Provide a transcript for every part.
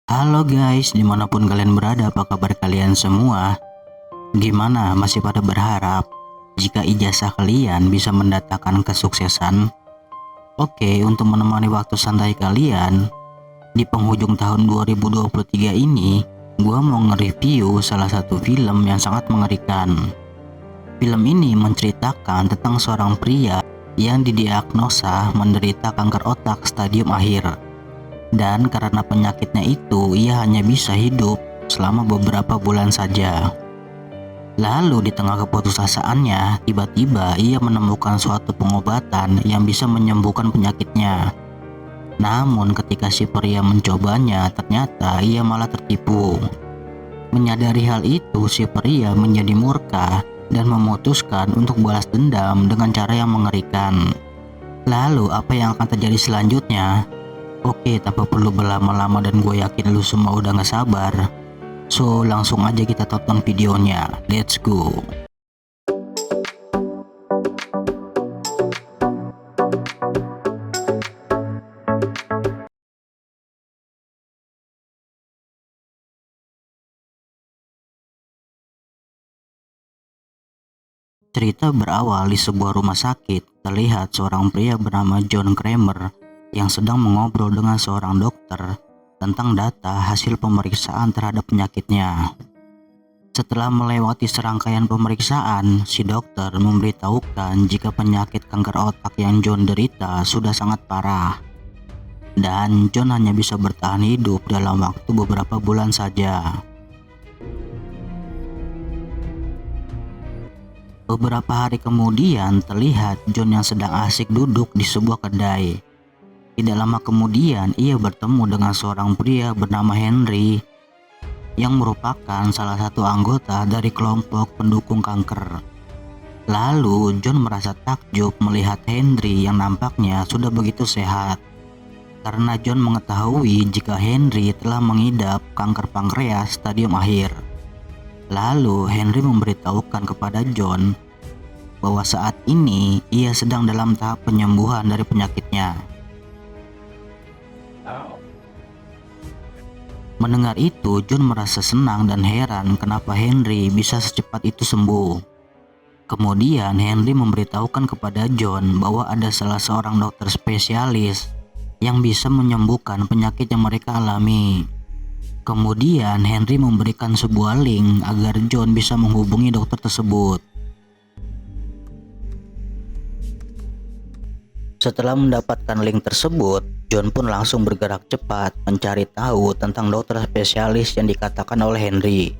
Halo guys, dimanapun kalian berada, apa kabar kalian semua? Gimana, masih pada berharap jika ijazah kalian bisa mendatangkan kesuksesan? Oke, untuk menemani waktu santai kalian di penghujung tahun 2023 ini, gua mau nge-review salah satu film yang sangat mengerikan. Film ini menceritakan tentang seorang pria yang didiagnosa menderita kanker otak stadium akhir. Dan karena penyakitnya itu, ia hanya bisa hidup selama beberapa bulan saja. Lalu di tengah keputusasaannya, tiba-tiba ia menemukan suatu pengobatan yang bisa menyembuhkan penyakitnya. Namun ketika si pria mencobanya, ternyata ia malah tertipu. Menyadari hal itu, si pria menjadi murka dan memutuskan untuk balas dendam dengan cara yang mengerikan. Lalu apa yang akan terjadi selanjutnya? Oke, tanpa perlu berlama-lama dan gue yakin lu semua udah gak sabar. So, langsung aja kita tonton videonya. Let's go. Cerita berawal di sebuah rumah sakit. Terlihat seorang pria bernama John Kramer yang sedang mengobrol dengan seorang dokter tentang data hasil pemeriksaan terhadap penyakitnya. Setelah melewati serangkaian pemeriksaan, si dokter memberitahukan jika penyakit kanker otak yang John derita sudah sangat parah. Dan John hanya bisa bertahan hidup dalam waktu beberapa bulan saja. Beberapa hari kemudian terlihat John yang sedang asik duduk di sebuah kedai. Tidak lama kemudian ia bertemu dengan seorang pria bernama Henry yang merupakan salah satu anggota dari kelompok pendukung kanker. Lalu John merasa takjub melihat Henry yang nampaknya sudah begitu sehat. Karena John mengetahui jika Henry telah mengidap kanker pankreas stadium akhir. Lalu Henry memberitahukan kepada John bahwa saat ini ia sedang dalam tahap penyembuhan dari penyakitnya. Mendengar itu, John merasa senang dan heran kenapa Henry bisa secepat itu sembuh. Kemudian Henry memberitahukan kepada John bahwa ada salah seorang dokter spesialis yang bisa menyembuhkan penyakit yang mereka alami. Kemudian Henry memberikan sebuah link agar John bisa menghubungi dokter tersebut. Setelah mendapatkan link tersebut, John pun langsung bergerak cepat mencari tahu tentang dokter spesialis yang dikatakan oleh Henry.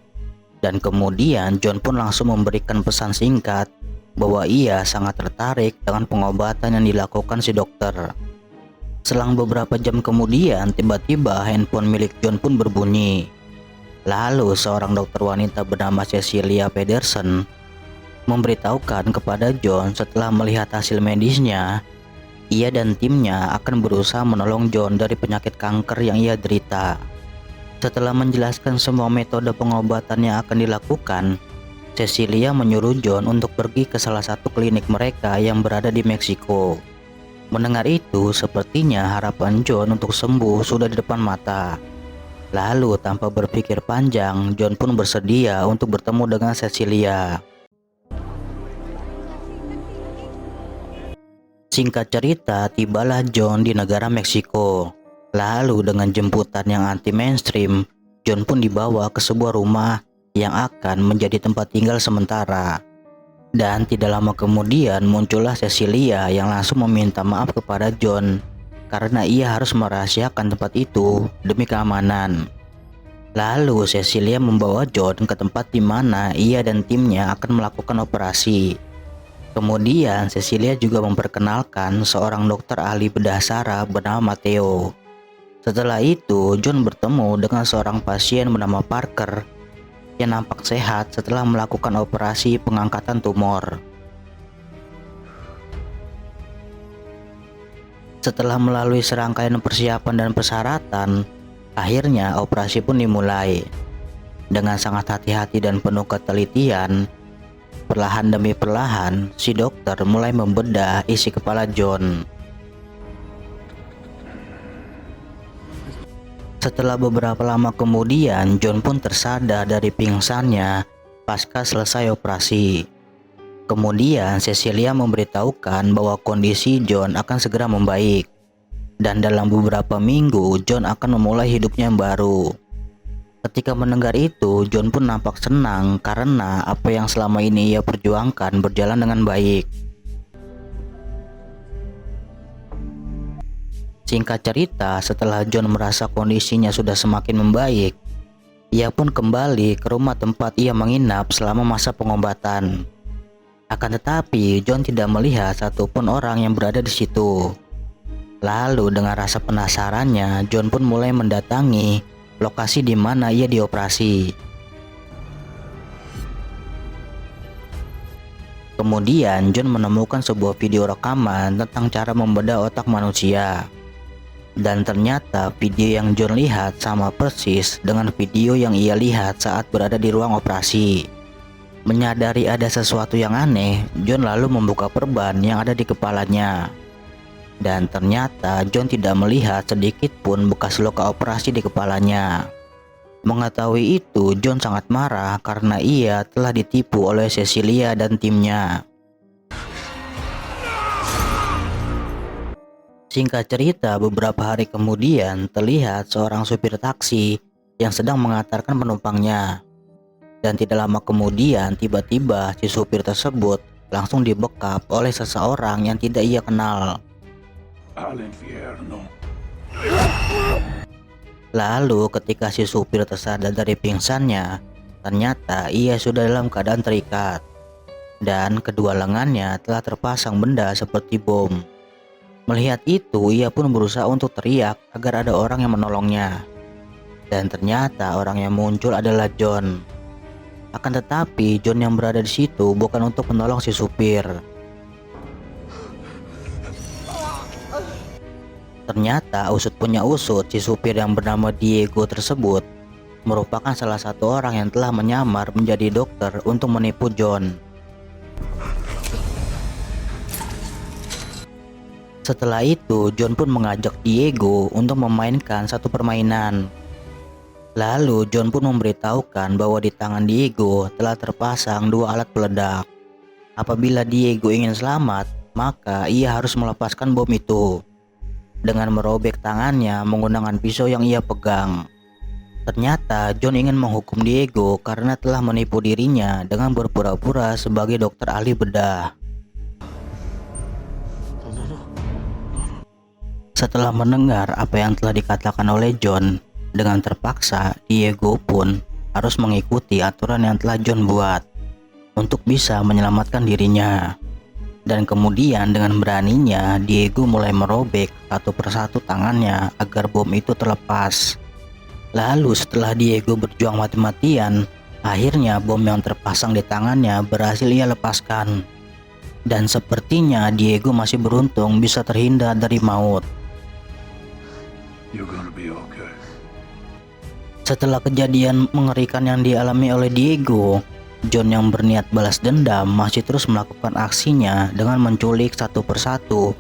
Dan kemudian John pun langsung memberikan pesan singkat bahwa ia sangat tertarik dengan pengobatan yang dilakukan si dokter. Selang beberapa jam kemudian, tiba-tiba handphone milik John pun berbunyi. Lalu seorang dokter wanita bernama Cecilia Pedersen memberitahukan kepada John setelah melihat hasil medisnya, ia dan timnya akan berusaha menolong John dari penyakit kanker yang ia derita. Setelah menjelaskan semua metode pengobatan yang akan dilakukan, Cecilia menyuruh John untuk pergi ke salah satu klinik mereka yang berada di Meksiko. Mendengar itu, sepertinya harapan John untuk sembuh sudah di depan mata. Lalu tanpa berpikir panjang, John pun bersedia untuk bertemu dengan Cecilia. Singkat cerita, tibalah John di negara Meksiko. Lalu dengan jemputan yang anti-mainstream, John pun dibawa ke sebuah rumah yang akan menjadi tempat tinggal sementara. Dan tidak lama kemudian muncullah Cecilia yang langsung meminta maaf kepada John karena ia harus merahasiakan tempat itu demi keamanan. Lalu Cecilia membawa John ke tempat di mana ia dan timnya akan melakukan operasi. Kemudian Cecilia juga memperkenalkan seorang dokter ahli bedah saraf bernama Matteo. Setelah itu, John bertemu dengan seorang pasien bernama Parker yang nampak sehat setelah melakukan operasi pengangkatan tumor. Setelah melalui serangkaian persiapan dan persyaratan, akhirnya operasi pun dimulai. Dengan sangat hati-hati dan penuh ketelitian, perlahan demi perlahan, si dokter mulai membedah isi kepala John. Setelah beberapa lama kemudian, John pun tersadar dari pingsannya pasca selesai operasi. Kemudian Cecilia memberitahukan bahwa kondisi John akan segera membaik. Dan dalam beberapa minggu, John akan memulai hidupnya yang baru. Ketika mendengar itu, John pun nampak senang karena apa yang selama ini ia perjuangkan berjalan dengan baik. Singkat cerita, setelah John merasa kondisinya sudah semakin membaik, ia pun kembali ke rumah tempat ia menginap selama masa pengobatan. Akan tetapi, John tidak melihat satupun orang yang berada di situ. Lalu dengan rasa penasarannya, John pun mulai mendatangi lokasi di mana ia dioperasi. Kemudian John menemukan sebuah video rekaman tentang cara membedah otak manusia. Dan ternyata video yang John lihat sama persis dengan video yang ia lihat saat berada di ruang operasi. Menyadari ada sesuatu yang aneh, John lalu membuka perban yang ada di kepalanya. Dan ternyata John tidak melihat sedikit pun bekas luka operasi di kepalanya. Mengetahui itu, John sangat marah karena ia telah ditipu oleh Cecilia dan timnya. Singkat cerita, beberapa hari kemudian terlihat seorang supir taksi yang sedang mengantarkan penumpangnya. Dan tidak lama kemudian tiba-tiba si supir tersebut langsung dibekap oleh seseorang yang tidak ia kenal. Lalu ketika si supir tersadar dari pingsannya, ternyata ia sudah dalam keadaan terikat. Dan kedua lengannya telah terpasang benda seperti bom. Melihat itu, ia pun berusaha untuk teriak agar ada orang yang menolongnya. Dan ternyata orang yang muncul adalah John. Akan tetapi John yang berada di situ bukan untuk menolong si supir. Ternyata usut punya usut, si supir yang bernama Diego tersebut merupakan salah satu orang yang telah menyamar menjadi dokter untuk menipu John. Setelah itu, John pun mengajak Diego untuk memainkan satu permainan. Lalu John pun memberitahukan bahwa di tangan Diego telah terpasang dua alat peledak. Apabila Diego ingin selamat, maka ia harus melepaskan bom itu dengan merobek tangannya menggunakan pisau yang ia pegang. Ternyata John ingin menghukum Diego karena telah menipu dirinya dengan berpura-pura sebagai dokter ahli bedah. Setelah mendengar apa yang telah dikatakan oleh John, dengan terpaksa Diego pun harus mengikuti aturan yang telah John buat untuk bisa menyelamatkan dirinya. Dan kemudian dengan beraninya Diego mulai merobek satu persatu tangannya agar bom itu terlepas. Lalu setelah Diego berjuang mati-matian, akhirnya bom yang terpasang di tangannya berhasil ia lepaskan. Dan sepertinya Diego masih beruntung bisa terhindar dari maut. Setelah kejadian mengerikan yang dialami oleh Diego, John yang berniat balas dendam masih terus melakukan aksinya dengan menculik satu persatu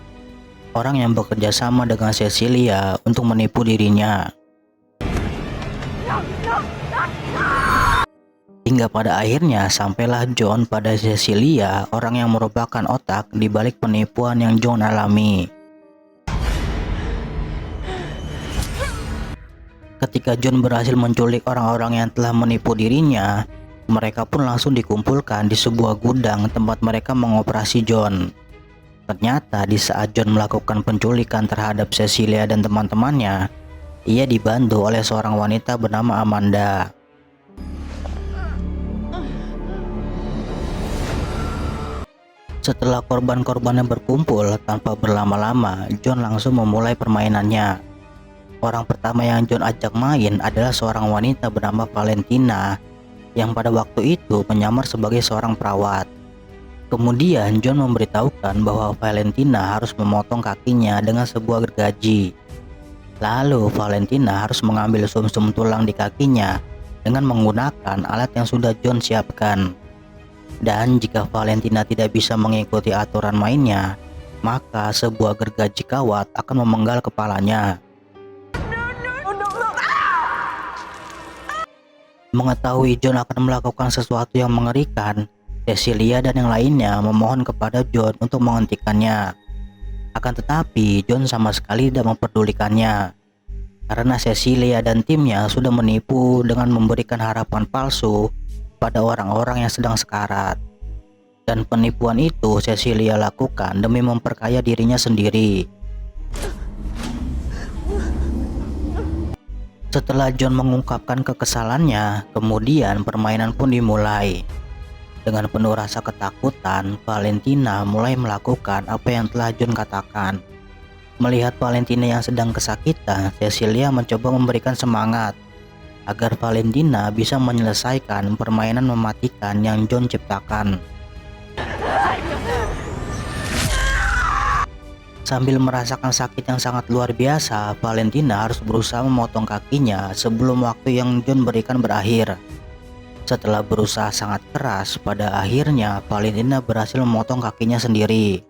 orang yang bekerja sama dengan Cecilia untuk menipu dirinya. Hingga pada akhirnya sampailah John pada Cecilia, orang yang merupakan otak di balik penipuan yang John alami. Ketika John berhasil menculik orang-orang yang telah menipu dirinya, mereka pun langsung dikumpulkan di sebuah gudang tempat mereka mengoperasi John. Ternyata di saat John melakukan penculikan terhadap Cecilia dan teman-temannya, ia dibantu oleh seorang wanita bernama Amanda. Setelah korban-korbannya berkumpul tanpa berlama-lama, John langsung memulai permainannya. Orang pertama yang John ajak main adalah seorang wanita bernama Valentina yang pada waktu itu menyamar sebagai seorang perawat. Kemudian John memberitahukan bahwa Valentina harus memotong kakinya dengan sebuah gergaji. Lalu Valentina harus mengambil sumsum tulang di kakinya dengan menggunakan alat yang sudah John siapkan. Dan jika Valentina tidak bisa mengikuti aturan mainnya, maka sebuah gergaji kawat akan memenggal kepalanya. Mengetahui John akan melakukan sesuatu yang mengerikan, Cecilia dan yang lainnya memohon kepada John untuk menghentikannya. Akan tetapi John sama sekali tidak memperdulikannya, karena Cecilia dan timnya sudah menipu dengan memberikan harapan palsu pada orang-orang yang sedang sekarat. Dan penipuan itu Cecilia lakukan demi memperkaya dirinya sendiri. Setelah John mengungkapkan kekesalannya, kemudian permainan pun dimulai. Dengan penuh rasa ketakutan, Valentina mulai melakukan apa yang telah John katakan. Melihat Valentina yang sedang kesakitan, Cecilia mencoba memberikan semangat agar Valentina bisa menyelesaikan permainan mematikan yang John ciptakan. Sambil merasakan sakit yang sangat luar biasa, Valentina harus berusaha memotong kakinya sebelum waktu yang John berikan berakhir. Setelah berusaha sangat keras, pada akhirnya Valentina berhasil memotong kakinya sendiri.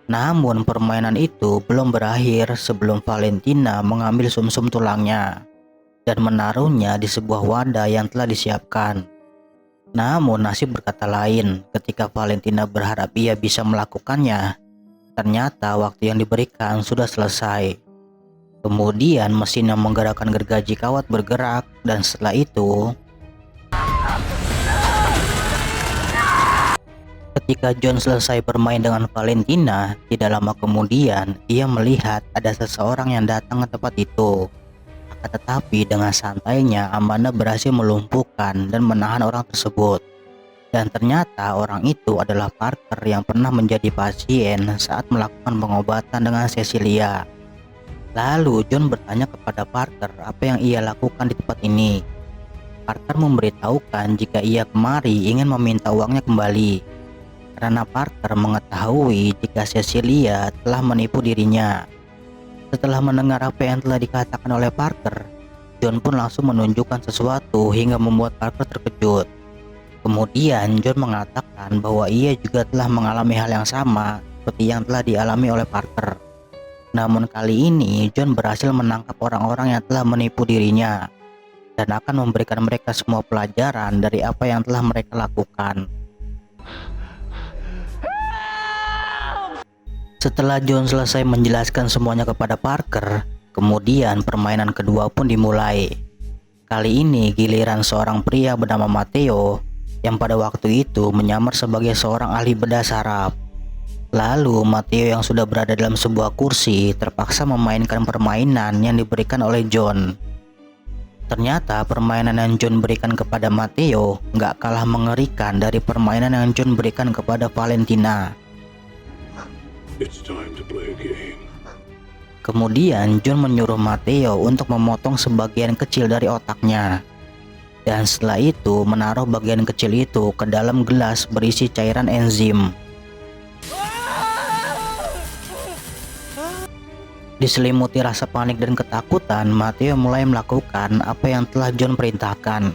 Namun permainan itu belum berakhir sebelum Valentina mengambil sumsum tulangnya dan menaruhnya di sebuah wadah yang telah disiapkan. Namun nasib berkata lain, ketika Valentina berharap ia bisa melakukannya, ternyata waktu yang diberikan sudah selesai. Kemudian mesin yang menggerakkan gergaji kawat bergerak, dan setelah itu ketika John selesai bermain dengan Valentina, tidak lama kemudian ia melihat ada seseorang yang datang ke tempat itu. Akan tetapi dengan santainya Amanda berhasil melumpuhkan dan menahan orang tersebut. Dan ternyata orang itu adalah Parker yang pernah menjadi pasien saat melakukan pengobatan dengan Cecilia. Lalu John bertanya kepada Parker apa yang ia lakukan di tempat ini. Parker memberitahukan jika ia kemari ingin meminta uangnya kembali, karena Parker mengetahui jika Cecilia telah menipu dirinya. Setelah mendengar apa yang telah dikatakan oleh Parker, John pun langsung menunjukkan sesuatu hingga membuat Parker terkejut. Kemudian John mengatakan bahwa ia juga telah mengalami hal yang sama seperti yang telah dialami oleh Parker. Namun kali ini John berhasil menangkap orang-orang yang telah menipu dirinya dan akan memberikan mereka semua pelajaran dari apa yang telah mereka lakukan. Setelah John selesai menjelaskan semuanya kepada Parker, kemudian permainan kedua pun dimulai. Kali ini giliran seorang pria bernama Matteo yang pada waktu itu menyamar sebagai seorang ahli bedah saraf. Lalu Matteo yang sudah berada dalam sebuah kursi terpaksa memainkan permainan yang diberikan oleh John. Ternyata permainan yang John berikan kepada Matteo gak kalah mengerikan dari permainan yang John berikan kepada Valentina. It's time to play a game. Kemudian John menyuruh Matteo untuk memotong sebagian kecil dari otaknya. Dan setelah itu menaruh bagian kecil itu ke dalam gelas berisi cairan enzim. Diselimuti rasa panik dan ketakutan, Matteo mulai melakukan apa yang telah John perintahkan.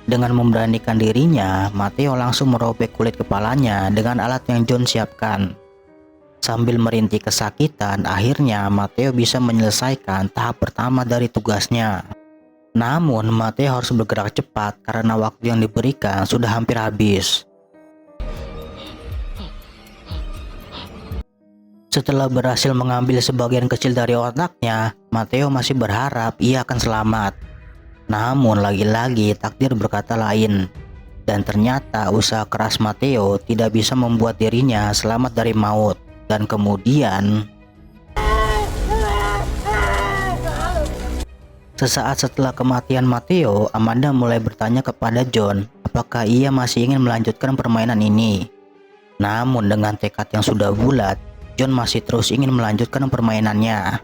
Dengan memberanikan dirinya, Matteo langsung merobek kulit kepalanya dengan alat yang John siapkan. Sambil merintih kesakitan, akhirnya Matteo bisa menyelesaikan tahap pertama dari tugasnya. Namun Matteo harus bergerak cepat karena waktu yang diberikan sudah hampir habis. Setelah berhasil mengambil sebagian kecil dari otaknya, Matteo masih berharap ia akan selamat. Namun lagi-lagi takdir berkata lain. Dan ternyata usaha keras Matteo tidak bisa membuat dirinya selamat dari maut. Dan kemudian sesaat setelah kematian Matteo, Amanda mulai bertanya kepada John apakah ia masih ingin melanjutkan permainan ini. Namun dengan tekad yang sudah bulat, John masih terus ingin melanjutkan permainannya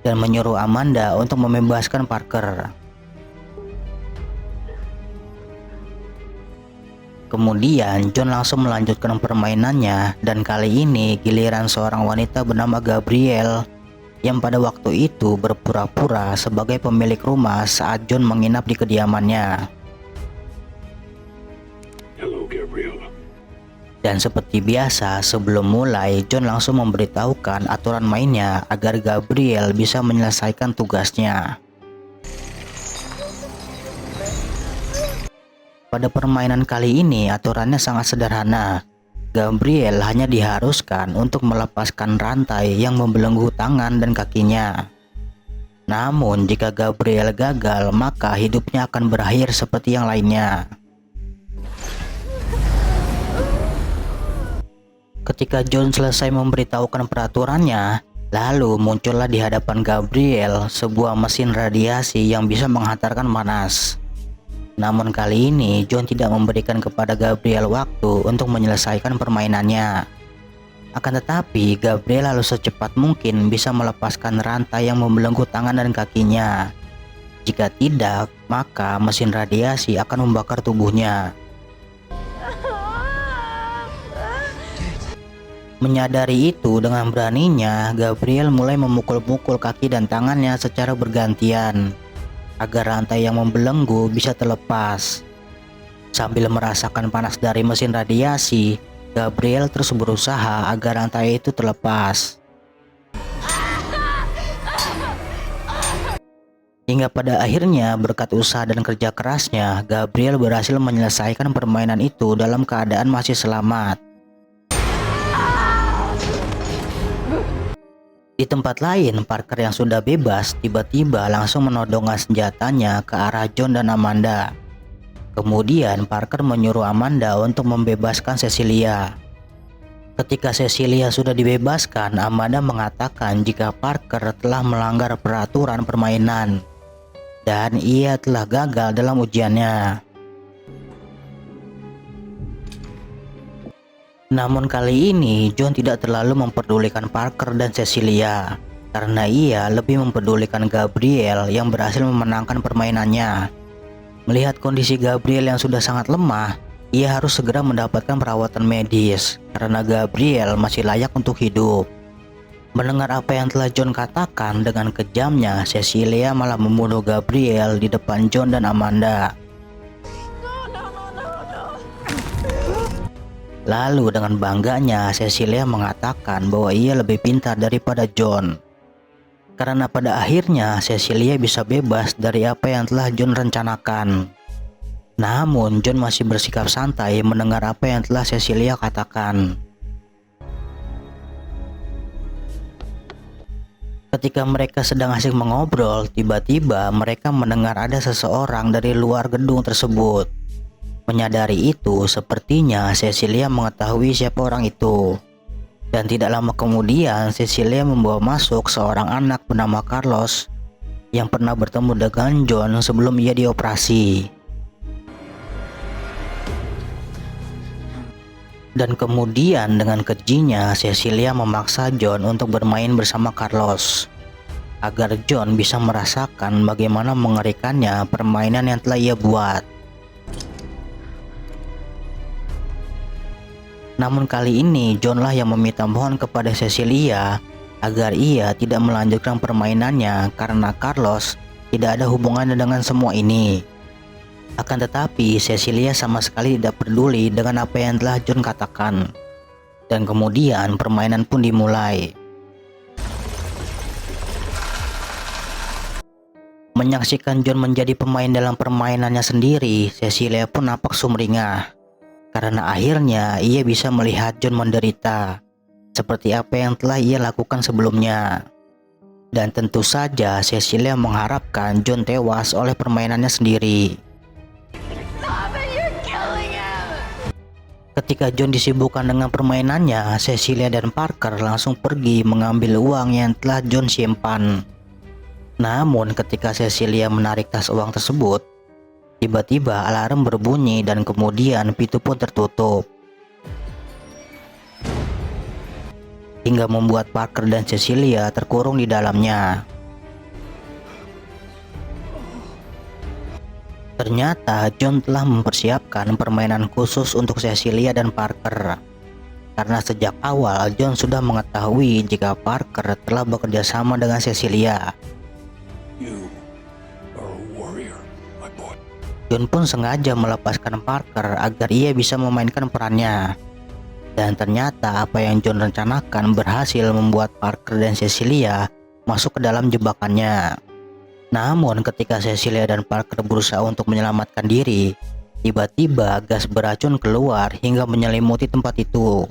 dan menyuruh Amanda untuk membebaskan Parker. Kemudian John langsung melanjutkan permainannya, dan kali ini giliran seorang wanita bernama Gabrielle yang pada waktu itu berpura-pura sebagai pemilik rumah saat John menginap di kediamannya. Hello, Gabriella. Dan seperti biasa sebelum mulai, John langsung memberitahukan aturan mainnya agar Gabrielle bisa menyelesaikan tugasnya. Pada permainan kali ini aturannya sangat sederhana. Gabriel hanya diharuskan untuk melepaskan rantai yang membelenggu tangan dan kakinya. Namun jika Gabriel gagal, maka hidupnya akan berakhir seperti yang lainnya. Ketika John selesai memberitahukan peraturannya, lalu muncullah di hadapan Gabriel sebuah mesin radiasi yang bisa menghantarkan panas. Namun kali ini John tidak memberikan kepada Gabriel waktu untuk menyelesaikan permainannya. Akan tetapi Gabriel harus secepat mungkin bisa melepaskan rantai yang membelenggu tangan dan kakinya. Jika tidak, maka mesin radiasi akan membakar tubuhnya. Menyadari itu, dengan beraninya Gabriel mulai memukul-mukul kaki dan tangannya secara bergantian agar rantai yang membelenggu bisa terlepas. Sambil merasakan panas dari mesin radiasi, Gabriel terus berusaha agar rantai itu terlepas. Hingga pada akhirnya berkat usaha dan kerja kerasnya, Gabriel berhasil menyelesaikan permainan itu dalam keadaan masih selamat. Di tempat lain, Parker yang sudah bebas tiba-tiba langsung menodongkan senjatanya ke arah John dan Amanda. Kemudian Parker menyuruh Amanda untuk membebaskan Cecilia. Ketika Cecilia sudah dibebaskan, Amanda mengatakan jika Parker telah melanggar peraturan permainan dan ia telah gagal dalam ujiannya. Namun kali ini John tidak terlalu memperdulikan Parker dan Cecilia karena ia lebih mempedulikan Gabriel yang berhasil memenangkan permainannya. Melihat kondisi Gabriel yang sudah sangat lemah, ia harus segera mendapatkan perawatan medis karena Gabriel masih layak untuk hidup. Mendengar apa yang telah John katakan, dengan kejamnya Cecilia malah membunuh Gabriel di depan John dan Amanda. Lalu dengan bangganya Cecilia mengatakan bahwa ia lebih pintar daripada John. Karena pada akhirnya Cecilia bisa bebas dari apa yang telah John rencanakan. Namun John masih bersikap santai mendengar apa yang telah Cecilia katakan. Ketika mereka sedang asik mengobrol, tiba-tiba mereka mendengar ada seseorang dari luar gedung tersebut. Menyadari itu, sepertinya Cecilia mengetahui siapa orang itu. Dan tidak lama kemudian, Cecilia membawa masuk seorang anak bernama Carlos yang pernah bertemu dengan John sebelum ia dioperasi. Dan kemudian dengan kejinya, Cecilia memaksa John untuk bermain bersama Carlos agar John bisa merasakan bagaimana mengerikannya permainan yang telah ia buat. Namun kali ini John lah yang meminta mohon kepada Cecilia agar ia tidak melanjutkan permainannya karena Carlos tidak ada hubungannya dengan semua ini. Akan tetapi Cecilia sama sekali tidak peduli dengan apa yang telah John katakan. Dan kemudian permainan pun dimulai. Menyaksikan John menjadi pemain dalam permainannya sendiri, Cecilia pun nampak sumringah. Karena akhirnya ia bisa melihat John menderita, seperti apa yang telah ia lakukan sebelumnya. Dan tentu saja Cecilia mengharapkan John tewas oleh permainannya sendiri. Ketika John disibukkan dengan permainannya, Cecilia dan Parker langsung pergi mengambil uang yang telah John simpan. Namun ketika Cecilia menarik tas uang tersebut, tiba-tiba alarm berbunyi dan kemudian pintu pun tertutup. Hingga membuat Parker dan Cecilia terkurung di dalamnya. Ternyata John telah mempersiapkan permainan khusus untuk Cecilia dan Parker. Karena sejak awal John sudah mengetahui jika Parker telah bekerja sama dengan Cecilia. You are a warrior, my boy. John pun sengaja melepaskan Parker agar ia bisa memainkan perannya. Dan ternyata apa yang John rencanakan berhasil membuat Parker dan Cecilia masuk ke dalam jebakannya. Namun ketika Cecilia dan Parker berusaha untuk menyelamatkan diri, Tiba-tiba gas beracun keluar hingga menyelimuti tempat itu.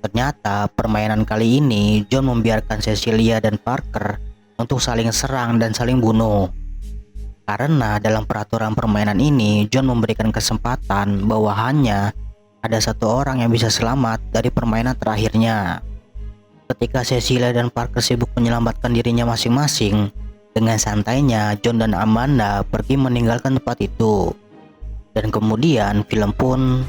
Ternyata permainan kali ini John membiarkan Cecilia dan Parker untuk saling serang dan saling bunuh. Karena dalam peraturan permainan ini John memberikan kesempatan bahwa hanya ada satu orang yang bisa selamat dari permainan terakhirnya. Ketika Cecilia dan Parker sibuk menyelamatkan dirinya masing-masing, dengan santainya John dan Amanda pergi meninggalkan tempat itu. Dan kemudian film pun